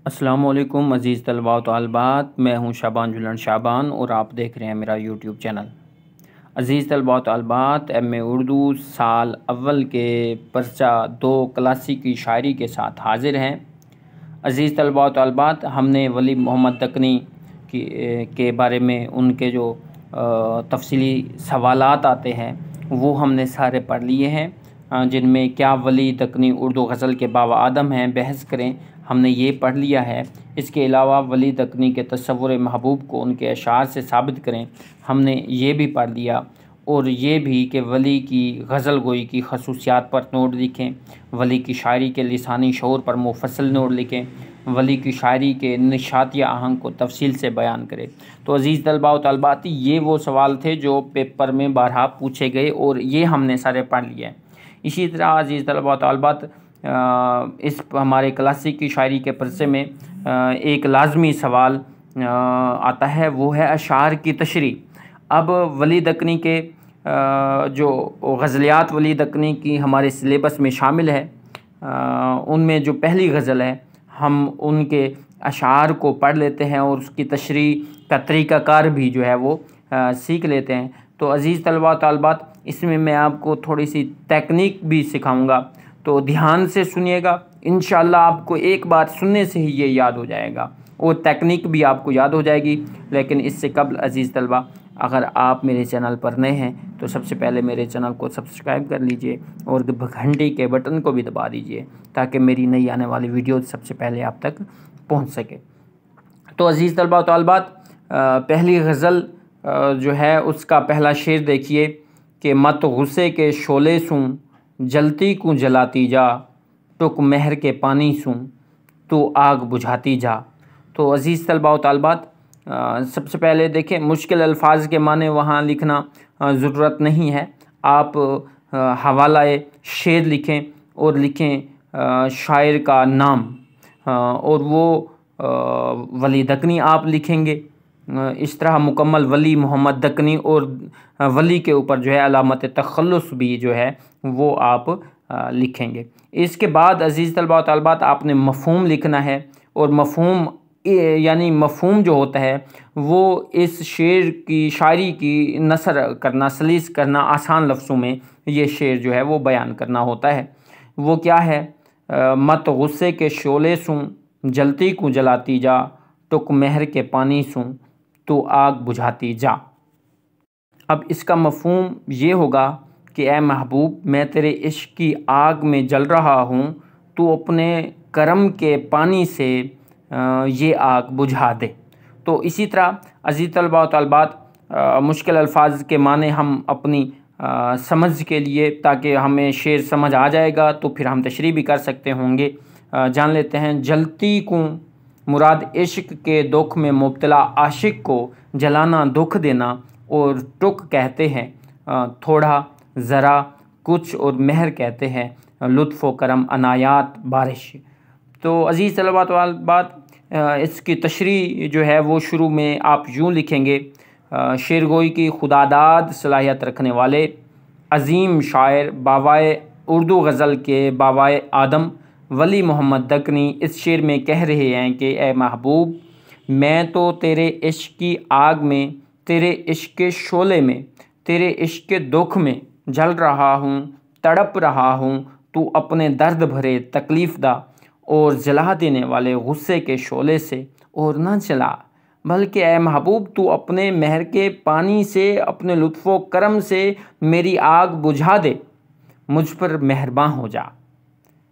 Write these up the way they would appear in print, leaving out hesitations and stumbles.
अस्सलामुअलैकुम अज़ीज़ तलबा व तालिबात, मैं हूं शाबान जुलन शाबान और आप देख रहे हैं मेरा यूट्यूब चैनल। अज़ीज़ तलबा व तालिबात, एम ए उर्दू साल अव्वल के पर्चा 2 क्लासिकी शायरी के साथ हाज़िर हैं। अज़ीज़ तलबा व तालिबात, हमने वली मोहम्मद दक्नी के बारे में उनके जो तफसीली सवालात आते हैं वो हमने सारे पढ़ लिए हैं, जिनमें क्या वली दक्नी उर्दू गज़ल के बाबा आदम हैं, बहस करें, हमने ये पढ़ लिया है। इसके अलावा वली दक्नी के तसव्वुर महबूब को उनके अशार से साबित करें, हमने ये भी पढ़ लिया। और ये भी कि वली की गज़ल गोई की खसूसियात पर नोट लिखें, वली की शायरी के लिसानी शऊर पर मुफस्सल नोट लिखें, वली की शायरी के निशातिया आहंग को तफसील से बयान करें। तो अज़ीज़ तलबा व तालिबात, ये वो सवाल थे जो पेपर में बारहा पूछे गए और ये हमने सारे पढ़ लिए हैं। इसी तरह अज़ीज़ तलबा व तालिबात, इस हमारे क्लासिक की शायरी के पर्चे में एक लाजमी सवाल आता है, वो है अशार की तशरी। अब वली दक्नी के जो गज़लियात वली दक्नी की हमारे सिलेबस में शामिल है, उनमें जो पहली गज़ल है हम उनके अशार को पढ़ लेते हैं और उसकी तशरी का तरीक़ाकार भी जो है वो सीख लेते हैं। तो अज़ीज़ तलबा तालिबात, इसमें मैं आपको थोड़ी सी टेक्निक भी सिखाऊंगा, तो ध्यान से सुनिएगा। इंशाअल्लाह आपको एक बार सुनने से ही ये याद हो जाएगा और टेक्निक भी आपको याद हो जाएगी। लेकिन इससे कबल अज़ीज़ तलबा, अगर आप मेरे चैनल पर नए हैं तो सबसे पहले मेरे चैनल को सब्सक्राइब कर लीजिए और घंटी के बटन को भी दबा दीजिए ताकि मेरी नई आने वाली वीडियो सबसे पहले आप तक पहुंच सके। तो अज़ीज़ तलबा व तालिबात, पहली गज़ल जो है उसका पहला शेर देखिए कि मत गुस्से के शोले सूं जलती को जलाती जा, टुक महर के पानी सूं तो आग बुझाती जा। तो अज़ीज़ तलबा व तालिबात, सबसे पहले देखें, मुश्किल अल्फाज के माने वहाँ लिखना ज़रूरत नहीं है। आप हवाला शेर लिखें और लिखें शायर का नाम, और वो वली दक्नी आप लिखेंगे। इस तरह मुकम्मल वली मोहम्मद दक्नी और वली के ऊपर जो है अलामत तखल्लुस भी जो है वो आप लिखेंगे। इसके बाद अज़ीज़ तलबा व तालिबात, आपने मफ़हूम लिखना है और मफ़हूम यानी मफ़हूम जो होता है वो इस शेर की शायरी की नसर करना, सलीस करना, आसान लफ्ज़ों में ये शेर जो है वो बयान करना होता है। वो क्या है? मत गुस्से के शोले सूं जलती को जलाती जा, टुक महर के पानी सूं तो आग बुझाती जा। अब इसका मफ़हूम ये होगा कि ए महबूब, मैं तेरे इश्क की आग में जल रहा हूँ, तू अपने करम के पानी से ये आग बुझा दे। तो इसी तरह अज़ीज़ तलबा व तालिबात, मुश्किल अल्फाज के माने हम अपनी समझ के लिए, ताकि हमें शेर समझ आ जाएगा तो फिर हम तशरीह भी कर सकते होंगे, जान लेते हैं। जलती को मुराद इश्क के दुख में मुब्तला आशिक को जलाना, दुख देना, और टुक कहते हैं थोड़ा, ज़रा, कुछ, और महर कहते हैं लुत्फ़ व करम, अनायात, बारिश। तो अज़ीज़ तलबा तालिबात, इसकी तशरीह जो है वो शुरू में आप यूँ लिखेंगे, शेर गोई की खुदादाद सलाहियत रखने वाले अज़ीम शायर बावाए उर्दू गज़ल के बावाए आदम वली मोहम्मद दक्नी इस शेर में कह रहे हैं कि ए महबूब, मैं तो तेरे इश्क की आग में, तेरे इश्क के शोले में, तेरे इश्क के दुख में जल रहा हूँ, तड़प रहा हूँ। तू अपने दर्द भरे तकलीफ़ दा और जला देने वाले गुस्से के शोले से और न जला, बल्कि ए महबूब, तू अपने महर के पानी से, अपने लुत्फ़ व करम से मेरी आग बुझा दे, मुझ पर मेहरबान हो जा।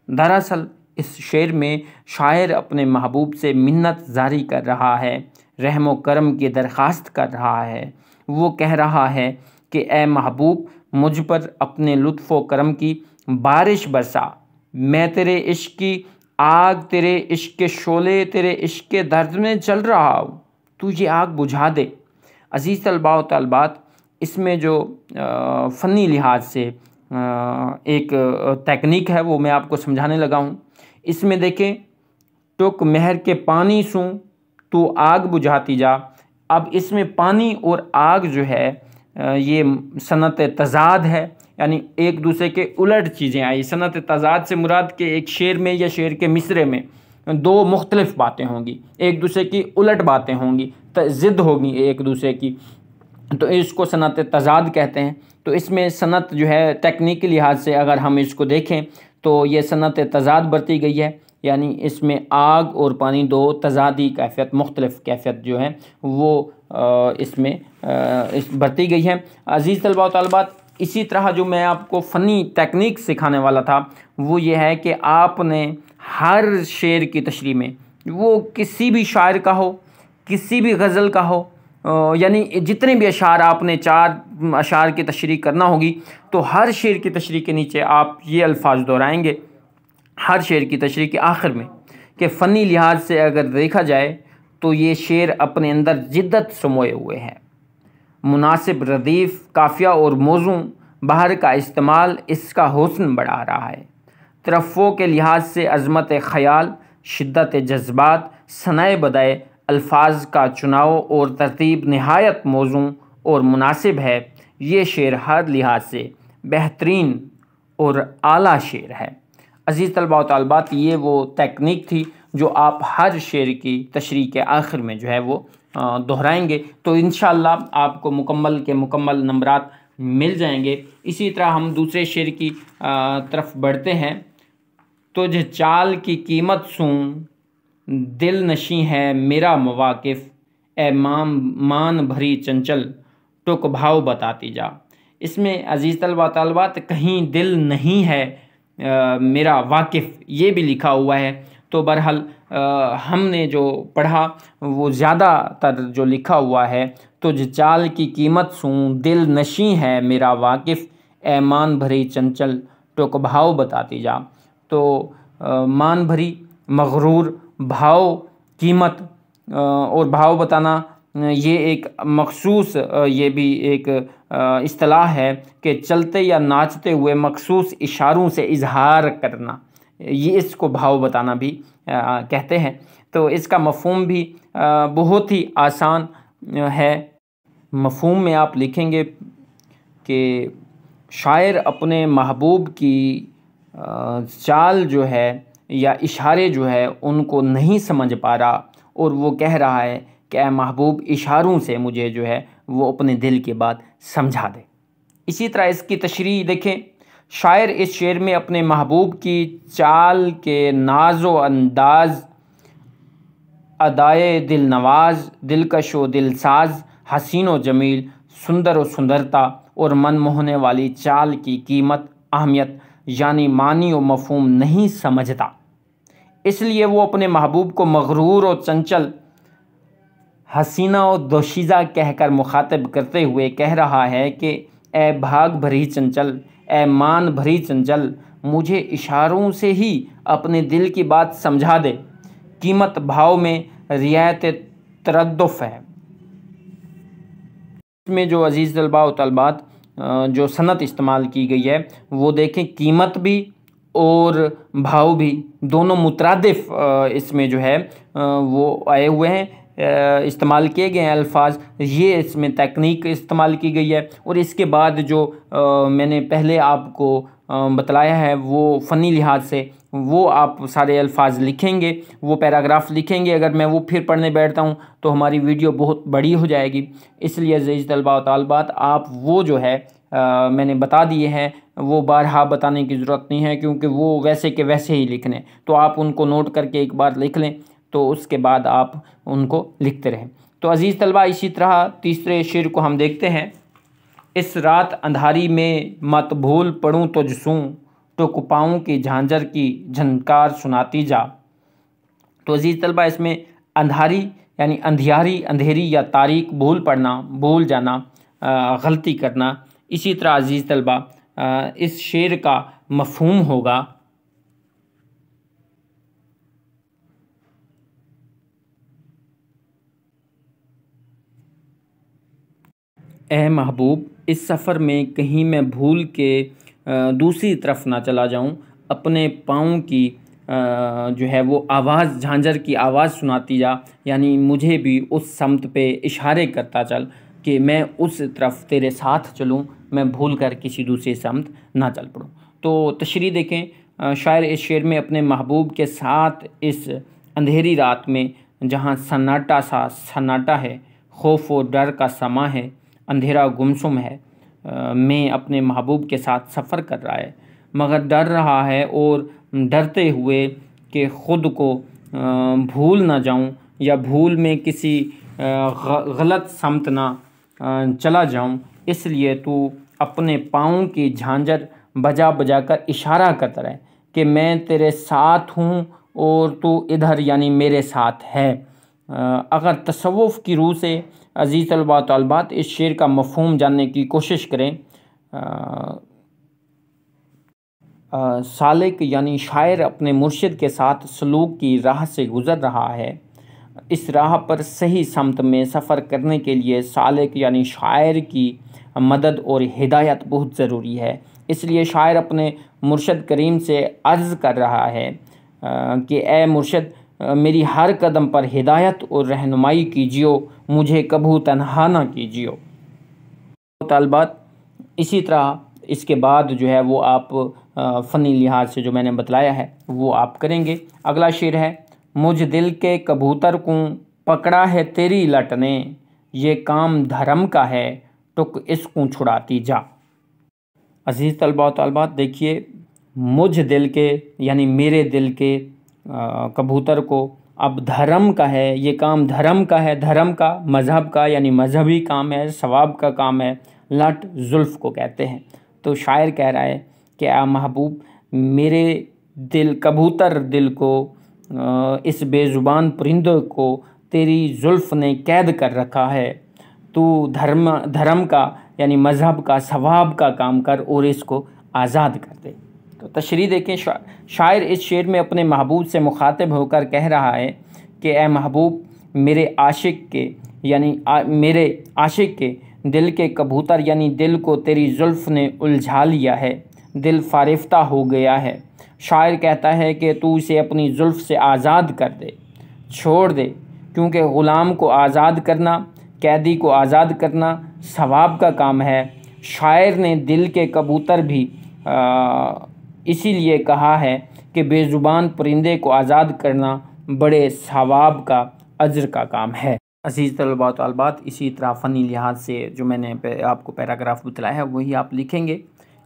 दरअसल इस शेर में शायर अपने महबूब से मिन्नत जारी कर रहा है, रहम व करम की दरख्वास्त कर रहा है। वो कह रहा है कि ए महबूब, मुझ पर अपने लुत्फ़ व करम की बारिश बरसा, मैं तेरे इश्क की आग, तेरे इश्क के शोले, तेरे इश्क के दर्द में जल रहा हूँ, तू ये आग बुझा दे। अज़ीज़ तलबा व तालिबात, इसमें जो फ़नी लिहाज से एक टेक्निक है वो मैं आपको समझाने लगा हूँ। इसमें देखें, टुक महर के पानी सूं तो आग बुझाती जा। अब इसमें पानी और आग जो है ये सनत तज़ाद है, यानी एक दूसरे के उलट चीज़ें आई। सनत तज़ाद से मुराद के एक शेर में या शेर के मिसरे में दो मुख्तलिफ बातें होंगी, एक दूसरे की उलट बातें होंगी, ज़िद होगी एक दूसरे की, तो इसको सनत तज़ाद कहते हैं। तो इसमें सनत जो है टेक्निक के लिहाज से अगर हम इसको देखें तो ये सनत तज़ाद बरती गई है, यानी इसमें आग और पानी दो तज़ादी कैफियत, मुख्तलिफ कैफियत जो है वो इसमें इस बरती गई है। अज़ीज़ तलबा व तालिबात, इसी तरह जो मैं आपको फ़नी टेक्निक सिखाने वाला था वो ये है कि आपने हर शेर की तशरीह में, वो किसी भी शायर का हो, किसी भी गज़ल का हो, यानी जितने भी अशार आपने 4 अशार की तशरीह करना होगी, तो हर शेर की तशरीह के नीचे आप ये अल्फाज दोहराएंगे हर शेर की तशरीह के आखिर में कि फ़नी लिहाज से अगर देखा जाए तो ये शेर अपने अंदर जिद्दत समोए हुए हैं, मुनासिब रदीफ़ काफ़िया और मौज़ू बाहर का इस्तेमाल इसका हुस्न बढ़ा रहा है। तरफ़ों के लिहाज से अज़मत ख़याल, शिद्दत जज्बात, सनाए बदाए अल्फाज का चुनाव और तरतीब नहायत मौज़ू और मुनासिब है। ये शेर हर लिहाज से बेहतरीन और आला शेर है। अज़ीज़ तलबा व तालिबात, ये वो टेक्निक थी जो आप हर शेर की तशरीह के आखिर में जो है वो दोहराएंगे, तो इंशाअल्लाह आपको मुकम्मल के मुकम्मल नंबरात मिल जाएंगे। इसी तरह हम दूसरे शेर की तरफ बढ़ते हैं। तुझ चाल की कीमत सूं दिल नशी है मेरा मवाकिफ़, ए मान भरी चंचल टुक भाव बताती जा। इसमें अज़ीज़ तलबा तालिबात कहीं दिल नहीं है मेरा वाकिफ़ ये भी लिखा हुआ है, तो बहरहाल हमने जो पढ़ा वो ज़्यादातर जो लिखा हुआ है, तुझ चाल की कीमत सूं दिल नशी है मेरा वाकिफ़, ए मान भरी चंचल टुक भाव बताती जा। तो मान भरी, मगरूर, भाव, कीमत और भाव बताना, ये एक मखसूस ये भी एक इस्तिलाह है कि चलते या नाचते हुए मखसूस इशारों से इजहार करना, ये इसको भाव बताना भी कहते हैं। तो इसका मफ़हूम भी बहुत ही आसान है। मफ़हूम में आप लिखेंगे कि शायर अपने महबूब की चाल जो है या इशारे जो है उनको नहीं समझ पा रहा, और वो कह रहा है कि ऐ महबूब इशारों से मुझे जो है वो अपने दिल की बात समझा दे। इसी तरह इसकी तशरीह देखें, शायर इस शेर में अपने महबूब की चाल के नाज़ो अंदाज़, अदाए दिल नवाज, दिलकश व दिलसाज, हसीन व जमील, सुंदर व सुंदरता और मन मोहने वाली चाल की कीमत, अहमियत यानी मानी व मफ़हूम नहीं समझता। इसलिए वो अपने महबूब को मगरूर और चंचल, हसीना और दोशीज़ा कहकर मुखातिब करते हुए कह रहा है कि ए भाग भरी चंचल, ए मान भरी चंचल, मुझे इशारों से ही अपने दिल की बात समझा दे। कीमत भाव में रियायत तरद्दुफ़ है। इसमें जो अज़ीज़ तलबा व तालिबात जो सनत इस्तेमाल की गई है वो देखें, कीमत भी और भाव भी दोनों मुतरादिफ इसमें जो है वो आए हुए हैं, इस्तेमाल किए गए हैं अल्फाज। ये इसमें तकनीक इस्तेमाल की गई है। और इसके बाद जो मैंने पहले आपको बतलाया है वो फ़नी लिहाज से वो आप सारे अल्फाज लिखेंगे, वो पैराग्राफ लिखेंगे। अगर मैं वो फिर पढ़ने बैठता हूँ तो हमारी वीडियो बहुत बड़ी हो जाएगी। इसलिए अज़ीज़ तलबा व तालिबात, आप वो जो है मैंने बता दिए हैं वो बारहा बताने की ज़रूरत नहीं है, क्योंकि वो वैसे के वैसे ही लिखने, तो आप उनको नोट करके एक बार लिख लें, तो उसके बाद आप उनको लिखते रहें। तो अज़ीज़ तलबा, इसी तरह तीसरे शेर को हम देखते हैं। इस रात अंधारी में मत भूल पढ़ूँ तुझसूं, टुक पाऊँ की झांझर की झनकार सुनाती जा। तो अज़ीज़ तलबा, इसमें अंधारी यानी अंधियारी, अंधेरी या तारीक, भूल पढ़ना, भूल जाना, गलती करना। इसी तरह अज़ीज़ तलबा इस शेर का मफ़हूम होगा, ए महबूब इस सफ़र में कहीं मैं भूल के दूसरी तरफ ना चला जाऊं, अपने पाँव की जो है वो आवाज़, झांझर की आवाज़ सुनाती जा, यानी मुझे भी उस समत पे इशारे करता चल कि मैं उस तरफ तेरे साथ चलूं, मैं भूल कर किसी दूसरी समत ना चल पड़ूं। तो तशरीह देखें, शायर इस शेर में अपने महबूब के साथ इस अंधेरी रात में जहाँ सन्नाटा सा सन्नाटा है, खौफ और डर का समा है, अंधेरा गुमसुम है, मैं अपने महबूब के साथ सफ़र कर रहा है, मगर डर रहा है और डरते हुए कि ख़ुद को भूल ना जाऊं या भूल में किसी गलत समत ना चला जाऊं, इसलिए तू अपने पाँव की झांझर बजा बजा कर इशारा करता रहे कि मैं तेरे साथ हूँ और तू इधर यानी मेरे साथ है। अगर तसव्वुफ़ की रूह से अज़ीज़ तलबा व तालिबात इस शेर का मफ़हूम जानने की कोशिश करें, सालिक यानी शायर अपने मुर्शिद के साथ सलूक की राह से गुज़र रहा है। इस राह पर सही समत में सफ़र करने के लिए सालिक यानी शायर की मदद और हिदायत बहुत ज़रूरी है। इसलिए शायर अपने मुर्शिद करीम से अर्ज़ कर रहा है कि ए मुर्शिद, मेरी हर कदम पर हिदायत और रहनुमाई कीजियो, मुझे कभू तन्हा ना कीजियो। तालिबात इसी तरह इसके बाद जो है वो आप फ़नी लिहाज से जो मैंने बतलाया है वो आप करेंगे। अगला शेर है, मुझ दिल के कबूतर को पकड़ा है तेरी लट ने, ये काम धर्म का है टुक इसको छुड़ाती जा। अज़ीज़ तलबा व तालिबात, देखिए, मुझ दिल के यानी मेरे दिल के कबूतर को अब धर्म का है, ये काम धर्म का है, धर्म का मज़हब का यानी मजहबी काम है, सवाब का काम है, लट जुल्फ़ को कहते हैं। तो शायर कह रहा है कि आ महबूब, मेरे दिल कबूतर दिल को इस बेज़ुबान परिंदे को तेरी जुल्फ़ ने कैद कर रखा है, तू धर्म का यानी मज़हब का सवाब का काम कर और इसको आज़ाद कर दे। तो तशरीह देखें, शायर इस शेर में अपने महबूब से मुखातिब होकर कह रहा है कि ए महबूब, मेरे आशिक के यानी मेरे आशिक के दिल के कबूतर यानी दिल को तेरी जुल्फ़ ने उलझा लिया है, दिल फारिफ्ता हो गया है। शायर कहता है कि तू इसे अपनी जुल्फ़ से आज़ाद कर दे, छोड़ दे, क्योंकि ग़ुलाम को आज़ाद करना, कैदी को आज़ाद करना सवाब का काम है। शायर ने दिल के कबूतर भी इसीलिए कहा है कि बेज़ुबान परिंदे को आज़ाद करना बड़े सवाब का अज्र का काम है। अज़ीज़ तलबा व तालिबात, इसी तरह फ़नी लिहाज से जो मैंने आपको पैराग्राफ बतलाया है वही आप लिखेंगे।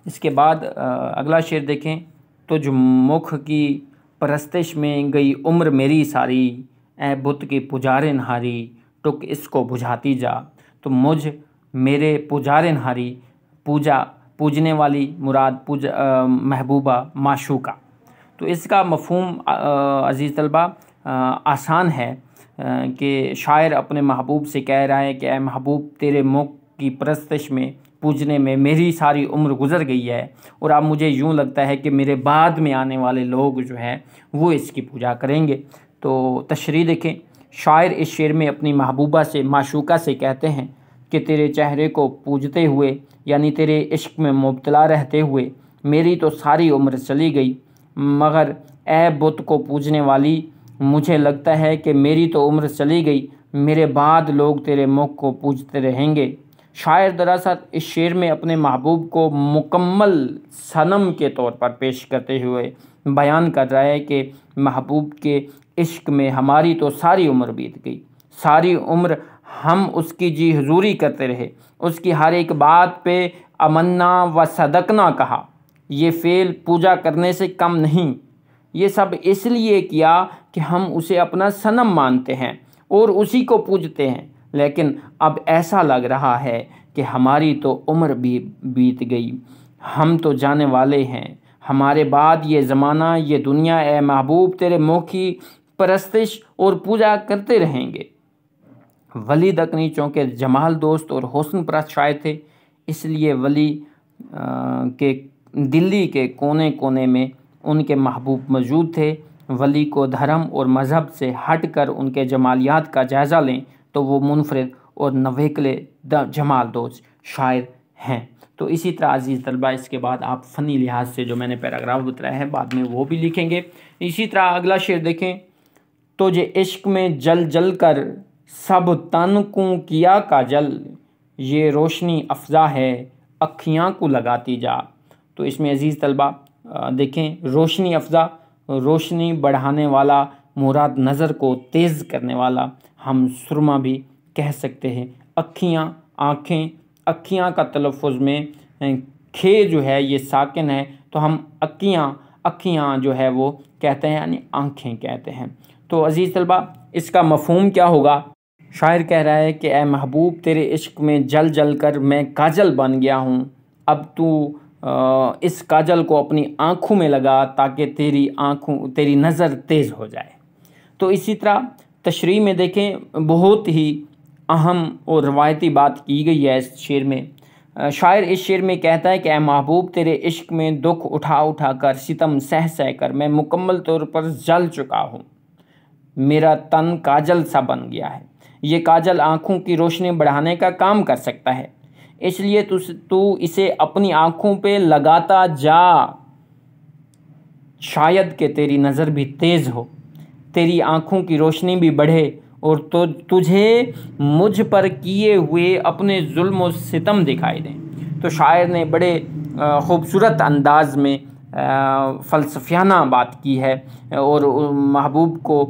इसके बाद अगला शेर देखें, तुझ मुख की परस्तिश में गई उम्र मेरी सारी, ए बुत के पुजारे नहारी टुक इसको बुझाती जा। तो मुझ मेरे पुजारे नहारी, पूजने वाली मुराद महबूबा माशूका। तो इसका मफ़हूम अज़ीज़ तलबा आसान है कि शायर अपने महबूब से कह रहा है कि ए महबूब, तेरे मुख की परस्तिश में पूजने में मेरी सारी उम्र गुज़र गई है और अब मुझे यूँ लगता है कि मेरे बाद में आने वाले लोग जो हैं वो इसकी पूजा करेंगे। तो तशरीह देखें, शायर इस शेर में अपनी महबूबा से माशूका से कहते हैं कि तेरे चेहरे को पूजते हुए यानी तेरे इश्क में मुब्तला रहते हुए मेरी तो सारी उम्र चली गई, मगर ए बुत को पूजने वाली, मुझे लगता है कि मेरी तो उम्र चली गई, मेरे बाद लोग तेरे मुख को पूजते रहेंगे। शायर दरअसल इस शेर में अपने महबूब को मुकम्मल सनम के तौर पर पेश करते हुए बयान कर रहा है कि महबूब के इश्क में हमारी तो सारी उम्र बीत गई, सारी उम्र हम उसकी जी हुजूरी करते रहे, उसकी हर एक बात पे अमन्ना व सदकना कहा। ये फ़ेल पूजा करने से कम नहीं, ये सब इसलिए किया कि हम उसे अपना सनम मानते हैं और उसी को पूजते हैं, लेकिन अब ऐसा लग रहा है कि हमारी तो उम्र भी बीत गई, हम तो जाने वाले हैं, हमारे बाद ये ज़माना ये दुनिया ए महबूब तेरे मुँह की परस्तिश और पूजा करते रहेंगे। वली दकनी चूँकि जमाल दोस्त और हुस्न परस्त शायर थे, इसलिए वली के दिल्ली के कोने कोने में उनके महबूब मौजूद थे। वली को धर्म और मज़हब से हट कर उनके जमालियात का जायज़ा लें तो वो मुनफरिद और नवेकले जमाल दोस्त शायर हैं। तो इसी तरह अज़ीज़ तलबा, इसके बाद आप फ़नी लिहाज से जो मैंने पैराग्राफ बताया है बाद में वो भी लिखेंगे। इसी तरह अगला शेर देखें, तो जे इश्क में जल जल कर सब तन को किया काजल, ये रोशनी अफ़ज़ा है अखियाँ को लगाती जा। तो इसमें अज़ीज़ तलबा देखें, रोशनी अफ़ज़ा, रोशनी बढ़ाने वाला मुराद नज़र को तेज़ करने वाला हम सुरमा भी कह सकते हैं। अखियाँ, आँखें, अखियाँ का तलफ़ुज़ में खे जो है ये साकिन है, तो हम अखियाँ जो है वो कहते हैं, यानी आँखें कहते हैं। तो अज़ीज़ तलबा, इसका मफ़हूम क्या होगा? शायर कह रहा है कि ए महबूब तेरे इश्क में जल जल कर मैं काजल बन गया हूँ, अब तू इस काजल को अपनी आँखों में लगा ताकि तेरी नज़र तेज़ हो जाए। तो इसी तरह तशरीह में देखें, बहुत ही अहम और रवायती बात की गई है इस शेर में। शायर इस शेर में कहता है कि ए महबूब तेरे इश्क में दुख उठा उठा कर, सितम सह सह कर मैं मुकम्मल तौर पर जल चुका हूँ, मेरा तन काजल सा बन गया है। ये काजल आँखों की रोशनी बढ़ाने का काम कर सकता है, इसलिए तू इसे अपनी आँखों पे लगाता जा, शायद कि तेरी नज़र भी तेज़ हो, तेरी आँखों की रोशनी भी बढ़े और तो तुझे मुझ पर किए हुए अपने जुल्म और सितम दिखाई दें। तो शायर ने बड़े ख़ूबसूरत अंदाज में फ़लसफ़ियाना बात की है और महबूब को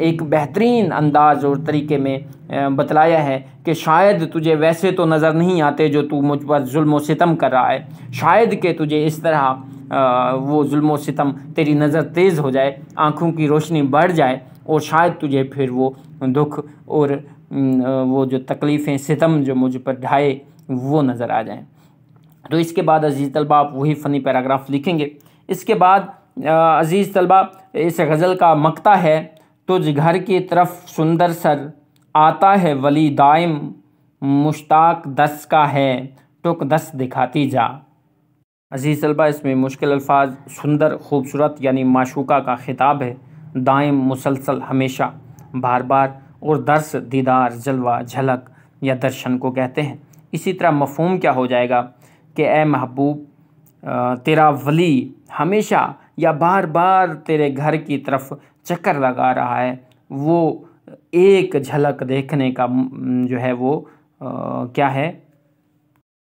एक बेहतरीन अंदाज और तरीके में बतलाया है कि शायद तुझे वैसे तो नज़र नहीं आते जो तू मुझ पर जुल्म और सितम कर रहा है, शायद कि तुझे इस तरह वो जुल्म और सितम, तेरी नज़र तेज़ हो जाए, आँखों की रोशनी बढ़ जाए और शायद तुझे फिर वो दुख और वो जो तकलीफ़ें, सितम जो मुझ पर ढाए वो नज़र आ जाएं। तो इसके बाद अज़ीज़ तलबा आप वही फ़नी पैराग्राफ लिखेंगे। इसके बाद अज़ीज़ तलबा इस गज़ल का मक्ता है, तुझ घर की तरफ सुंदर सर आता है वली दाइम, मुश्ताक दस का है टुक दस दिखाती जा। अज़ीज़ तलबा, इसमें मुश्किल अल्फाज सुंदर, खूबसूरत यानी माशूका का ख़िताब है, दाइम मुसलसल, हमेशा, बार बार, और दर्स दीदार, जलवा, झलक या दर्शन को कहते हैं। इसी तरह मफ़हूम क्या हो जाएगा कि ए महबूब तेरा वली हमेशा या बार बार तेरे घर की तरफ चक्कर लगा रहा है, वो एक झलक देखने का जो है वो क्या है,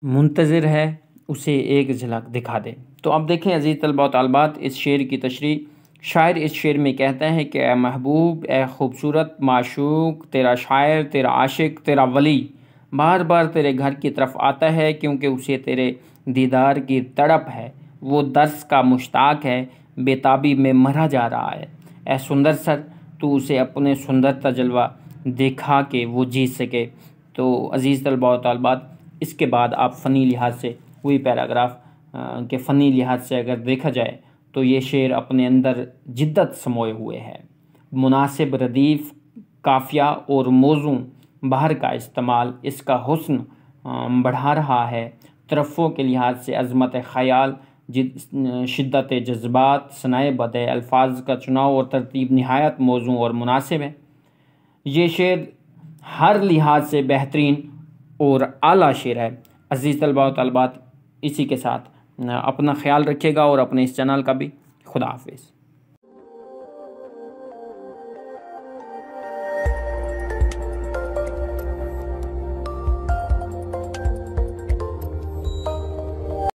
मुंतज़िर है, उसे एक झलक दिखा दे। तो अब देखें अज़ीज़ तलबा व तालिबात, इस शेर की तशरीह। शायर इस शेर में कहते हैं कि ए महबूब, ए खूबसूरत माशूक, तेरा शायर, तेरा आशिक, तेरा वली बार बार तेरे घर की तरफ आता है क्योंकि उसे तेरे दीदार की तड़प है, वो दर्स का मुश्ताक है, बेताबी में मरा जा रहा है। ए सुंदर सर, तू उसे अपने सुंदरता जलवा देखा के वो जीत सके। तो अज़ीज़ तलबा व तालिबात, इसके बाद आप फ़नी लिहाज से वही पैराग्राफ के फ़नी लिहाज से अगर देखा जाए तो ये शेर अपने अंदर जिद्दत समोए हुए है। मुनासिब रदीफ़, काफ़िया और मौज़ू बहर का इस्तेमाल इसका हुस्न बढ़ा रहा है। तरफ़ों के लिहाज से अज़मत ख़याल, शिद्दत जज्बात, सनाए बदे अल्फाज का चुनाव और तरतीब नहायत मौज़ू और मुनासिब है। ये शेर हर लिहाज से बेहतरीन और आला शेर है। अज़ीज़ तलबा व तालिबात, इसी के साथ अपना ख्याल रखिएगा और अपने इस चैनल का भी। खुदा हाफिज़।